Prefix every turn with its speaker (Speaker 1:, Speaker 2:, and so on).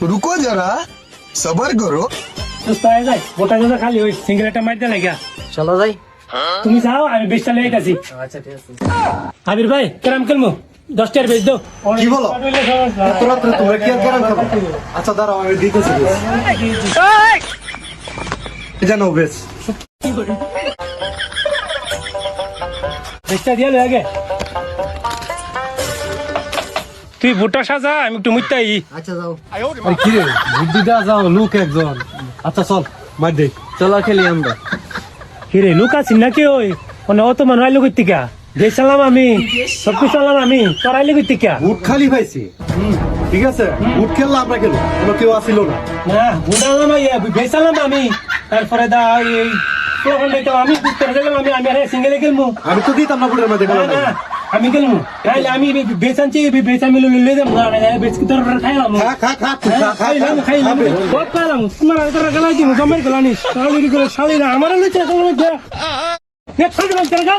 Speaker 1: रुको जरा सबर करो।
Speaker 2: গোটা গোটা খালি ওই সিঙ্গারেটটা মারতে লাগা
Speaker 3: চলো যাই।
Speaker 2: তুমি যাও আমি 20টা লেগে গেছি।
Speaker 3: আচ্ছা ঠিক আছে।
Speaker 2: আবির ভাই কেরাম খেলবো 10 টাকার বেচ দাও।
Speaker 4: কি বলো? এত রাত্রে তোমরা কি আর ক্যারাম খেলো? আচ্ছা দাঁড়াও আমি দিতেছি। জানো বেশ
Speaker 2: 20টা দিয়ে লাগে তুই ভুট্টা সাজা আমি একটু মুইতাই।
Speaker 3: আচ্ছা যাও।
Speaker 4: আরে কি রে বুদ্ধি দা যাও লোক একজন। আচ্ছা চল মার দে।
Speaker 3: চলো খেলি আমরা।
Speaker 2: কিরে লোক আছিস নাকি ওই মানে অত মানুষ আইলো কই থেকে গেছিলাম আমি সব কিছু আনলাম আমি তোর আইলো কই থেকে
Speaker 4: বুট খালি পাইছি। ঠিক আছে বুট খেললাম আমরা খেলো কোনো কেউ আসিল না।
Speaker 2: না বুঝলাম গেছিলাম আমি তারপরে দা এই তখন তো আমি বুঝতে পারলাম আমি আমি সিঙ্গেলে খেলবো।
Speaker 4: আমি তো দিতাম না বুটের মধ্যে
Speaker 2: না
Speaker 4: খেলা
Speaker 2: না আমি খেলবো তাইলে আমি বেচানছি বেচা মিলে লইলে যাব না বেচ কি তোর খাইলাম
Speaker 4: খা খা খা তুই খা খা
Speaker 2: খাইলাম খাইলাম বহুত খাইলাম তোমার তোর গলাই দিমু জমের গলানি শালি করে শালি না আমারে লইছে তোমার দে নে ছাড় দিলাম তোর গা